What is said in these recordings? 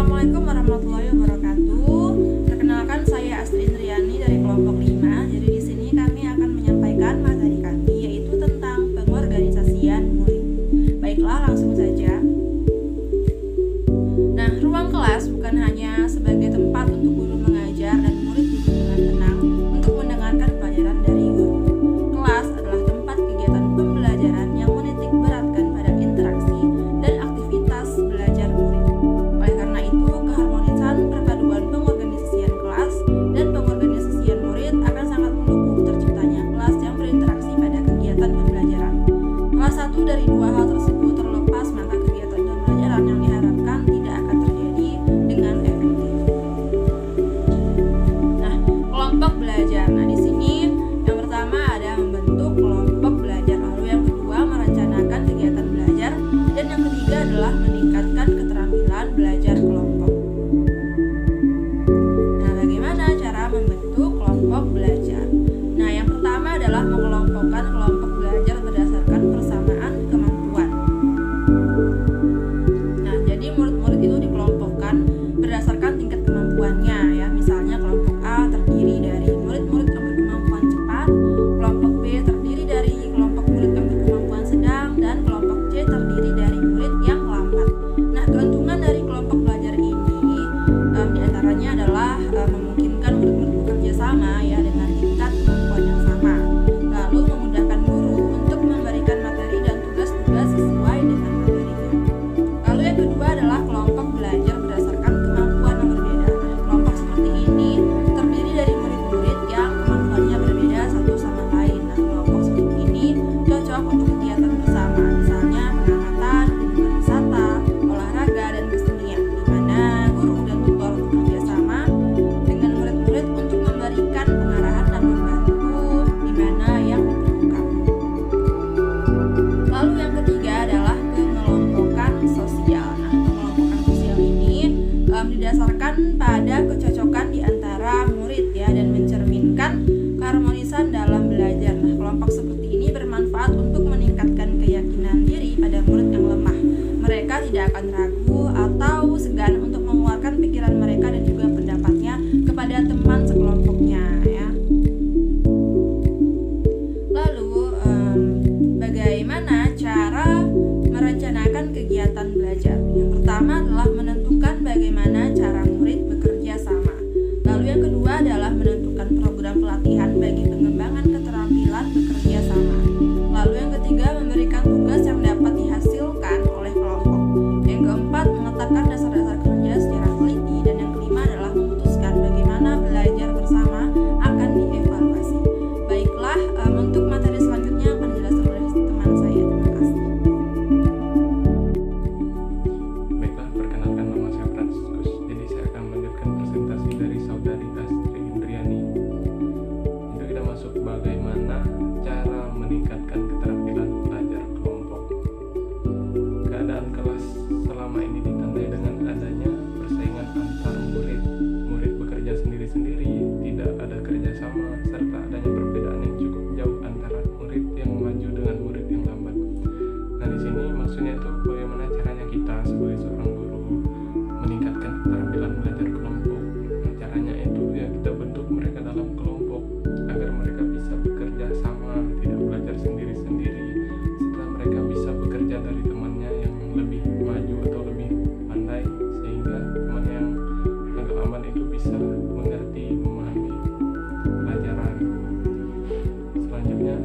Assalamualaikum warahmatullahi wabarakatuh. Perkenalkan, saya Astri Indriani dari kelompok 5. Jadi di sini kami akan menyampaikan materi kami, yaitu tentang pengorganisasian murid. Baiklah, langsung saja. Nah, ruang kelas bukan hanya sebagai tempat untuk guru mengajar dan murid duduk dengan tenang untuk mendengarkan pelajaran dari guru. Kelas adalah tempat kegiatan pembelajaran yang menitik beratkan pada interaksi dan aktivitas belajar murid. Oleh karena itu, keharmonisan perpaduan pengorganisasian kelas dan pengorganisasian murid akan sangat mendukung terciptanya kelas yang berinteraksi pada kegiatan pembelajaran. Salah satu dari dua hal tersebut terlepas, maka kegiatan pembelajaran yang diharapkan tidak akan terjadi dengan efektif. Nah, kelompok belajar. Nah, di sini yang pertama ada membentuk kelompok belajar, lalu yang kedua merencanakan kegiatan belajar, dan yang ketiga adalah meningkatkan keterampilan belajar kelompok. Nah, bagaimana cara membentuk kelompok belajar? Nah, yang pertama adalah mengelompokkan kelompok belajar berdasarkan persamaan kemampuan. Nah, jadi murid-murid itu dikelompokkan berdasarkan tingkat kemampuannya ya. Misalnya kelompok A terdiri dari murid-murid yang berkemampuan cepat, kelompok B terdiri dari kelompok murid yang berkemampuan sedang, dan kelompok C terdiri dari murid yang lambat. Nah, keuntungan dari kelompok belajar ini diantaranya adalah memungkinkan murid-murid bekerja sama ya dengan tingkat kemampuan yang sama, lalu memudahkan guru untuk memberikan materi dan tugas-tugas sesuai dengan materinya. Lalu yang kedua adalah kelompok belajar berdasarkan kemampuan yang berbeda. Nah, kelompok seperti ini terdiri dari murid-murid yang kemampuannya berbeda satu sama lain. Nah, kelompok seperti ini cocok untuk kegiatan bersama, misalnya pengamatan, kunjungan wisata, olahraga, dan kesenian, di mana guru dan tutor bekerja sama dengan murid-murid untuk memberikan pengarahan dan membantu di mana yang diperlukan. Lalu yang ketiga adalah pengelompokan sosial. Nah, pengelompokan sosial ini didasarkan pada kecocokan di antara murid ya, dan mencerminkan keharmonisan dalam belajar. Nah, kelompok seperti ini bermanfaat untuk meningkatkan keyakinan diri pada murid yang lemah. Mereka tidak akan ragu atau segan untuk mengeluarkan pikiran mereka dan juga pendapatnya kepada teman sekelompoknya ya. Lalu bagaimana cara merencanakan kegiatan belajar? Yang pertama adalah menentukan bagaimana cara murid bekerja sama. Lalu yang kedua adalah menentukan program pelatihan bagi pengembangan keterampilan bekerja sama. Lalu yang ketiga memberikan tugas yang dapat dihasilkan oleh kelompok. Yang keempat meletakkan dasar-dasar kerja secara teliti, dan yang kelima adalah memutuskan bagaimana belajar bersama akan dievaluasi. Baiklah, untuk materi selanjutnya akan dijelaskan oleh teman saya. Terima kasih. Baiklah, perkenalkan, nama saya Franciscus. Jadi saya akan melanjutkan presentasi dari saudari Astri Indriani. Jadi kita masuk bagaimana cara meningkatkan keterampilan belajar kelompok. Keadaan kelas selama ini ditandai dengan adanya persaingan antar murid. Murid bekerja sendiri-sendiri, tidak ada kerjasama, serta adanya perbedaan yang cukup jauh antara murid yang maju dengan murid yang lambat. Nah, di sini maksudnya itu bagaimana caranya kita sebagai seorang guru meningkatkan keterampilan belajar kelompok. Nah, caranya itu ya kita bentuk mereka dalam kelompok agar mereka bisa bekerja sama, tidak belajar sendiri-sendiri. Setelah mereka bisa bekerja dari temannya yang lebih maju atau lebih pandai, sehingga teman yang agak lambat itu bisa mengerti, memahami pelajaran. Selanjutnya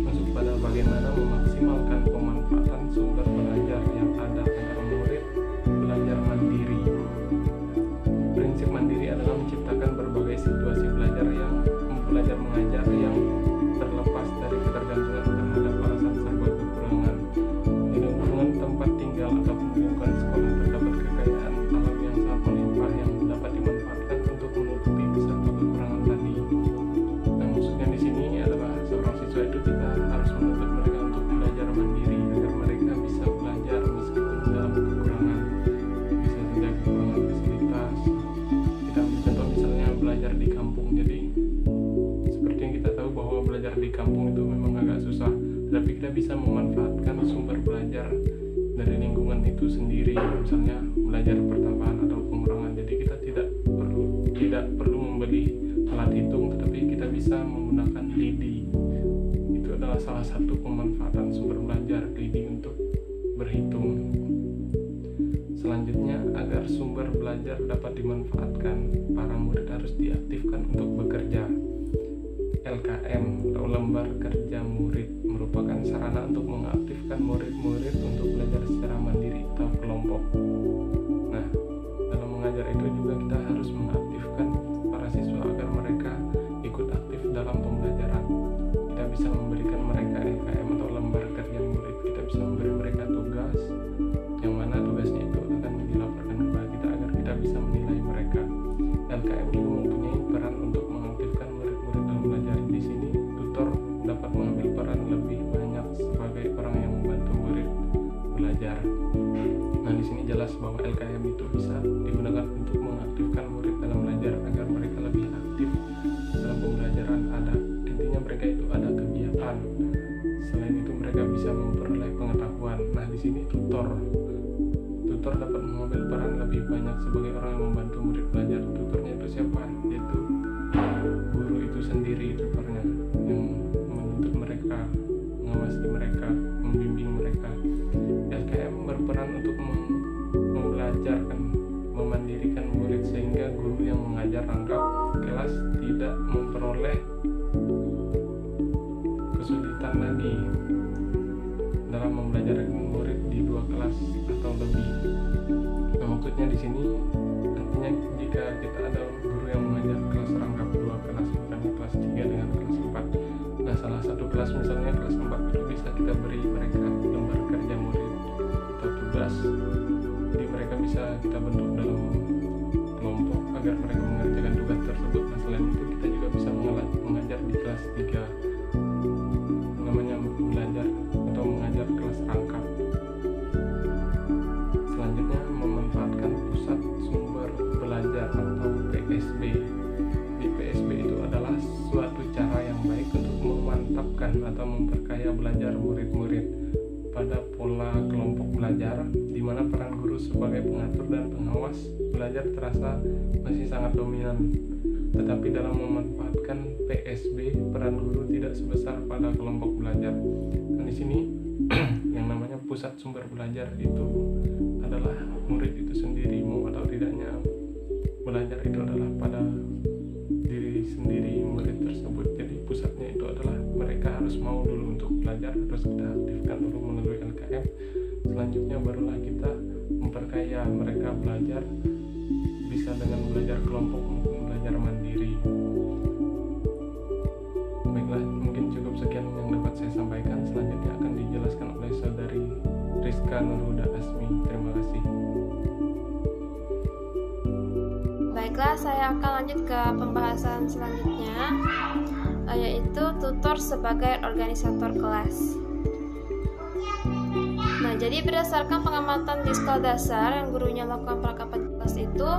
masuk pada bagaimana memaksimalkan pemanfaatan sumber belajar yang ada agar murid belajar mandiri. Prinsip mandiri adalah menciptakan berbagai situasi belajar mengajar yang terlepas dari ketergantungan terhadap alasan serba kekurangan. Di lingkungan tempat tinggal atau lingkungan sekolah terdapat kekayaan alam yang sangat melimpah yang dapat dimanfaatkan untuk menutupi satu kekurangan tadi. Nah, maksudnya di sini adalah seorang siswa itu kita harus menuntut mereka untuk belajar mandiri agar mereka bisa belajar meskipun dalam kekurangan, bisa saja kekurangan fasilitas. Kita ambil contoh misalnya belajar di kampung. Jadi seperti yang kita tahu bahwa belajar di kampung itu memang agak susah, tetapi kita bisa memanfaatkan sumber belajar dari lingkungan itu itu sendiri, misalnya belajar pertambahan atau pengurangan. Jadi kita tidak perlu membeli alat hitung, tetapi kita bisa menggunakan lidi. Itu adalah salah satu pemanfaatan sumber belajar, lidi untuk berhitung. Selanjutnya, agar sumber belajar dapat dimanfaatkan, para murid harus diaktifkan untuk bekerja. LKM atau lembar kerja murid merupakan sarana untuk mengaktifkan murid-murid untuk belajar secara mandiri atau kelompok. Nah, dalam mengajar itu juga kita harus mengaktifkan para siswa agar mereka ikut aktif dalam pembelajaran. Kita bisa memberikan mereka LKM atau lembar kerja murid. Kita bisa memberi mereka tugas, yang mana tugasnya itu akan dilaporkan kepada kita agar kita bisa menilai mereka. LKM juga mempunyai peran untuk mengaktifkan murid-murid dalam belajar. Di sini tutor dapat mengambil peran lebih banyak sebagai orang yang membantu murid belajar. Nah, di sini jelas bahwa LKM itu bisa digunakan untuk mengaktifkan murid dalam belajar agar mereka lebih aktif dalam pembelajaran. Intinya mereka itu ada kegiatan. Selain itu mereka bisa memperoleh pengetahuan. Nah, di sini tutor dapat mengambil peran lebih banyak sebagai orang yang membantu murid belajar. Tutornya itu siapa? Yaitu guru itu sendiri, tutornya yang menuntut mereka, mengawasi mereka, membimbing mereka. LKM berperan untuk membelajarkan, memandirikan murid sehingga guru yang mengajar rangkap kelas tidak memperoleh kesulitan lagi dalam membelajarkan murid di 2 kelas atau lebih. Nah, maksudnya di sini artinya jika kita ada guru yang mengajar kelas rangkap 2 kelas, misalnya kelas 3 dengan kelas 4. Nah, salah satu kelas misalnya kelas 4 itu bisa kita beri mereka lembar kerja murid atau tugas. Jadi mereka bisa kita bentuk dalam kelompok agar mereka mengerjakan tugas tersebut. Nah, selain itu kita juga bisa mengajar di kelas 3, namanya belajar atau mengajar kelas rangkap. Selanjutnya, memanfaatkan pusat sumber belajar atau PSB. Di PSB itu adalah suatu cara yang baik untuk memantapkan atau memperkaya belajar murid-murid pada pola kelompok belajar, di mana peran guru sebagai pengatur dan pengawas belajar terasa masih sangat dominan. Tetapi dalam memanfaatkan PSB, peran guru tidak sebesar pada kelompok belajar. Dan di sini yang namanya pusat sumber belajar itu adalah murid itu sendiri, mau atau tidaknya belajar itu adalah pada diri sendiri murid tersebut. Jadi pusatnya itu adalah mereka harus mau dulu untuk belajar, harus kita aktifkan dulu melalui LKM. Selanjutnya barulah kita memperkaya mereka belajar, bisa dengan belajar kelompok maupun belajar mandiri. Baiklah, mungkin cukup sekian yang dapat saya sampaikan. Selanjutnya akan dijelaskan oleh saudari Rizka Nurhuda Asmi. Terima kasih. Baiklah, saya akan lanjut ke pembahasan selanjutnya, yaitu tutor sebagai organisator kelas. Nah, jadi berdasarkan pengamatan di sekolah dasar yang gurunya melakukan perangkapan kelas itu,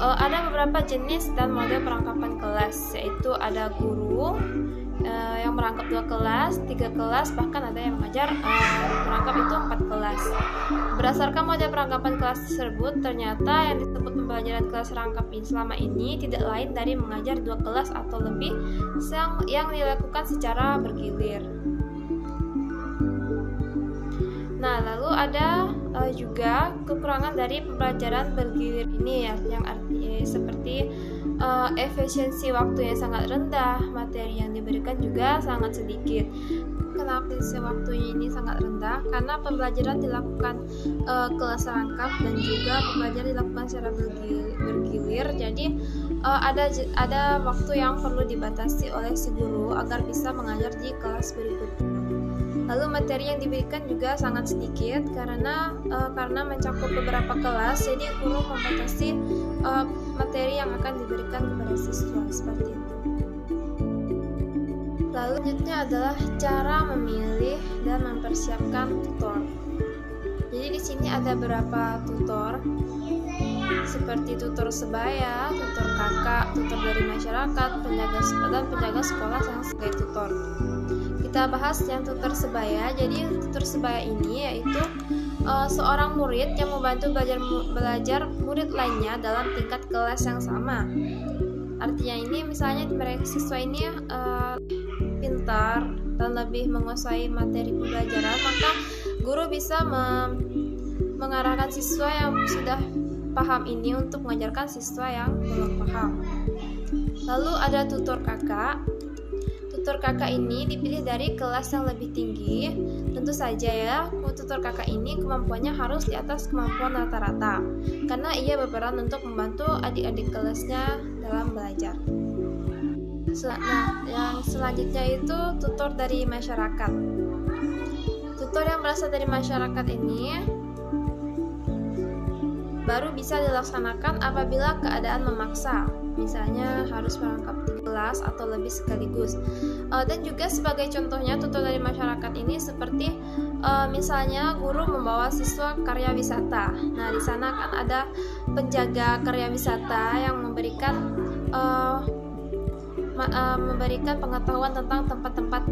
ada beberapa jenis dan model perangkapan kelas, yaitu ada guru yang merangkap 2 kelas, 3 kelas, bahkan ada yang mengajar merangkap itu 4 kelas. Berdasarkan model perangkapan kelas tersebut, ternyata yang disebut pembelajaran kelas rangkap selama ini tidak lain dari mengajar 2 kelas atau lebih yang dilakukan secara bergilir. Nah, lalu ada juga kekurangan dari pembelajaran bergilir ini, ya, yang artinya seperti efisiensi waktu yang sangat rendah, materi yang diberikan juga sangat sedikit. Kenapa efisiensi waktunya ini sangat rendah? Karena pembelajaran dilakukan kelas rangkap dan juga pembelajaran dilakukan secara bergilir. Jadi ada waktu yang perlu dibatasi oleh si guru agar bisa mengajar di kelas berikutnya. Lalu materi yang diberikan juga sangat sedikit karena mencakup beberapa kelas, jadi guru membatasi materi yang akan diberikan kepada siswa seperti itu. Lalu selanjutnya adalah cara memilih dan mempersiapkan tutor. Jadi di sini ada beberapa tutor seperti tutor sebaya, tutor kakak, tutor dari masyarakat, penjaga sekolah yang sebagai tutor. Kita bahas yang tutor sebaya. Jadi tutor sebaya ini yaitu seorang murid yang membantu belajar murid lainnya dalam tingkat kelas yang sama. Artinya ini misalnya siswa ini pintar dan lebih menguasai materi pembelajaran, maka guru bisa mengarahkan siswa yang sudah paham ini untuk mengajarkan siswa yang belum paham. Lalu ada tutor kakak. Tutor kakak ini dipilih dari kelas yang lebih tinggi. Tentu saja ya, tutor kakak ini kemampuannya harus di atas kemampuan rata-rata, karena ia berperan untuk membantu adik-adik kelasnya dalam belajar. Nah, yang selanjutnya itu tutor dari masyarakat. Tutor yang berasal dari masyarakat ini baru bisa dilaksanakan apabila keadaan memaksa, misalnya harus merangkap 3 kelas atau lebih sekaligus. Dan juga sebagai contohnya tutor dari masyarakat ini seperti misalnya guru membawa siswa karya wisata. Nah, di sana kan ada penjaga karya wisata yang memberikan pengetahuan tentang tempat-tempat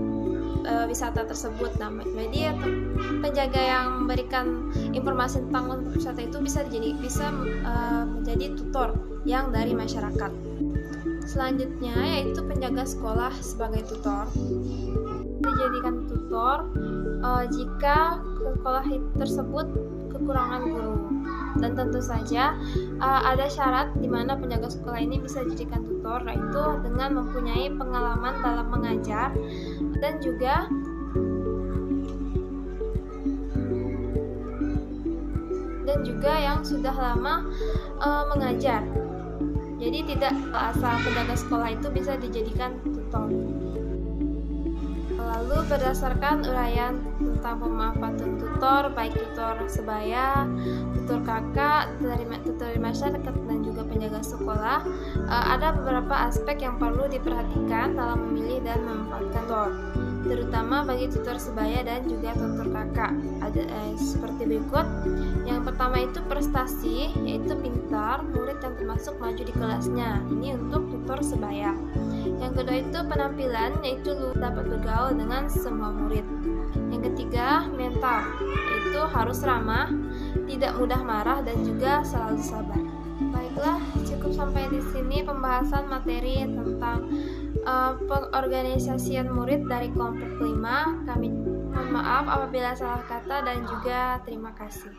wisata tersebut. Nah, media penjaga yang memberikan informasi tentang wisata itu bisa menjadi tutor yang dari masyarakat. Selanjutnya yaitu penjaga sekolah sebagai tutor. Dijadikan tutor jika sekolah tersebut kekurangan guru. Dan tentu saja ada syarat di mana penjaga sekolah ini bisa dijadikan tutor, yaitu dengan mempunyai pengalaman dalam mengajar dan juga yang sudah lama mengajar. Jadi tidak asal penjaga sekolah itu bisa dijadikan tutor. Lalu berdasarkan uraian tentang pemanfaatan tutor, baik tutor sebaya, tutor kakak, tutor dari masyarakat, dan juga penjaga sekolah, ada beberapa aspek yang perlu diperhatikan dalam memilih dan memanfaatkan tutor, terutama bagi tutor sebaya dan juga tutor kakak. Ada seperti berikut. Yang pertama itu prestasi, yaitu pintar, murid yang termasuk maju di kelasnya. Ini untuk tutor sebaya. Yang kedua itu penampilan, yaitu dapat bergaul dengan semua murid. Yang ketiga mental, yaitu harus ramah, tidak mudah marah, dan juga selalu sabar. Baiklah, cukup sampai di sini pembahasan materi tentang pengorganisasian murid dari kelompok 5. Kami mohon maaf apabila salah kata dan juga terima kasih.